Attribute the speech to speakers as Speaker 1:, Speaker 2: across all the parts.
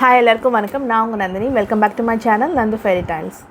Speaker 1: Hi எல்லாருக்கும் வணக்கம். நான் உங்கள் Nandhini. Welcome back to my channel Nandhu fairy tales.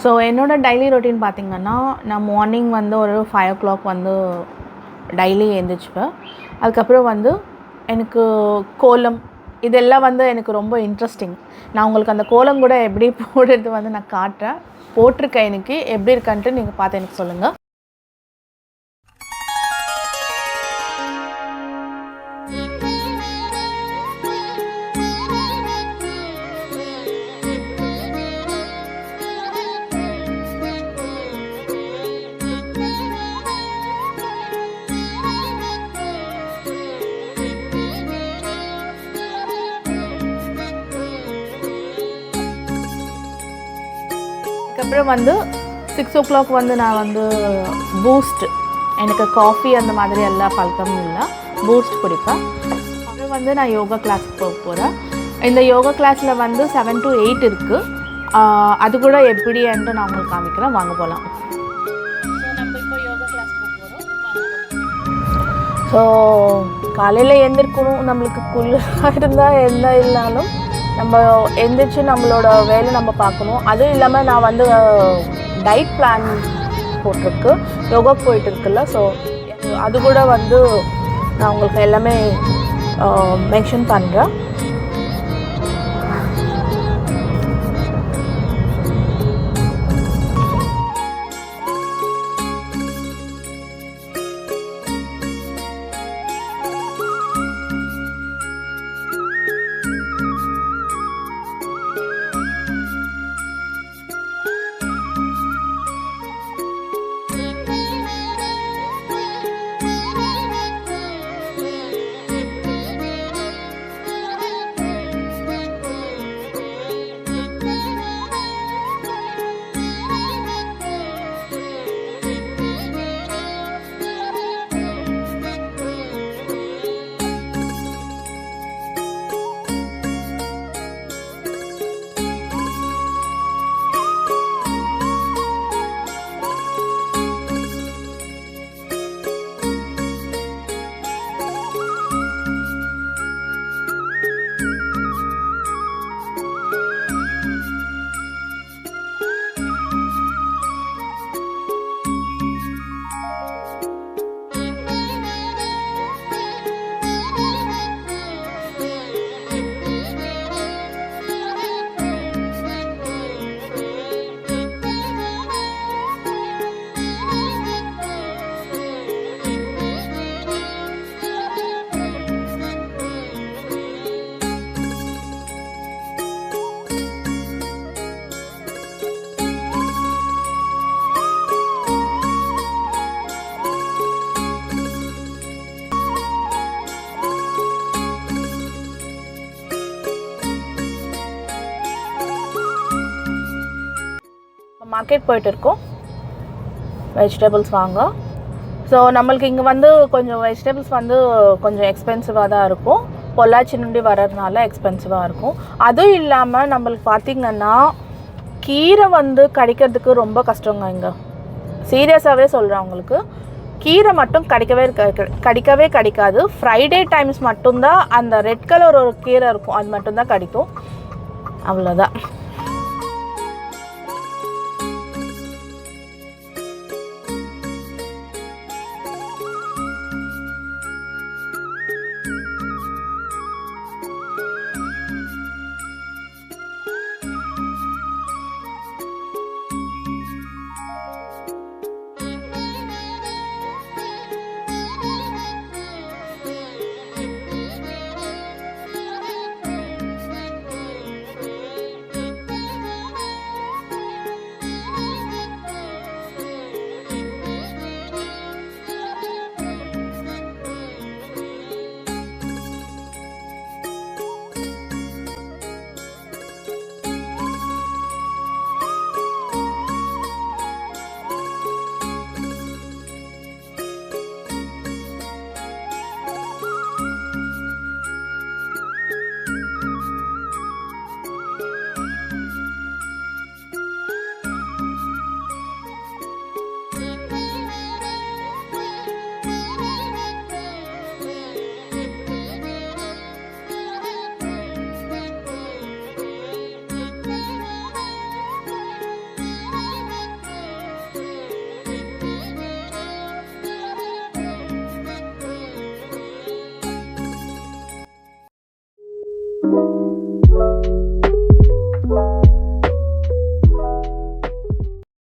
Speaker 1: So என்னோடய டெய்லி ரொட்டீன் பார்த்திங்கன்னா, நான் மார்னிங் வந்து ஒரு 5 o'clock வந்து டெய்லி எழுந்திரிச்சுப்பேன். அதுக்கப்புறம் வந்து எனக்கு கோலம் இதெல்லாம் வந்து எனக்கு ரொம்ப இன்ட்ரெஸ்டிங். நான் உங்களுக்கு அந்த கோலம் கூட எப்படி போடுறது வந்து நான் காட்டுறேன். போட்டிருக்கேன். எனக்கு எப்படி இருக்கான்ட்டு நீங்கள் பார்த்து எனக்கு சொல்லுங்கள். அதுக்கப்புறம் வந்து 6 o'clock வந்து நான் வந்து பூஸ்ட், எனக்கு காஃபி அந்த மாதிரி எல்லா பழக்கமும் இல்லை, பூஸ்ட் குடிப்பேன். அப்புறம் வந்து நான் யோகா கிளாஸுக்கு போக போகிறேன். இந்த யோகா கிளாஸில் வந்து 7 to 8 இருக்குது. அது கூட எப்படி என்று நான் உங்களுக்கு காமிக்கிறேன். வாங்க போகலாம். நம்ம இப்போ யோகா கிளாஸ் போக போகிறோம். ஸோ காலையில் எழுந்திருக்கணும். நம்மளுக்கு குளிராக இருந்தால் என்ன இல்லைனாலும் நம்ம எந்திரிச்சு நம்மளோட வேலை நம்ம பார்க்கணும். அதுவும் இல்லாமல் நான் வந்து டயட் பிளான் போட்டிருக்கு, யோகா போயிட்டு இருக்குல்ல. ஸோ அது கூட வந்து நான் உங்களுக்கு எல்லாமே மென்ஷன் பண்ணுறேன். மார்க்கெட் போயிட்டு இருக்கோம் வெஜிடபிள்ஸ் வாங்க. ஸோ நம்மளுக்கு இங்கே வந்து கொஞ்சம் வெஜிடபிள்ஸ் வந்து கொஞ்சம் எக்ஸ்பென்சிவாக தான் இருக்கும். பொள்ளாச்சி நுண்டி வர்றதுனால எக்ஸ்பென்சிவாக இருக்கும். அதுவும் இல்லாமல் நம்மளுக்கு பார்த்திங்கன்னா கீரை வந்து கிடைக்கிறதுக்கு ரொம்ப கஷ்டங்க. இங்கே சீரியஸாகவே சொல்கிறேன், உங்களுக்கு கீரை மட்டும் கிடைக்காது. ஃப்ரைடே டைம்ஸ் மட்டும்தான் அந்த ரெட் கலர் ஒரு கீரை இருக்கும், அது மட்டும்தான் கிடைக்கும். அவ்வளோதான்.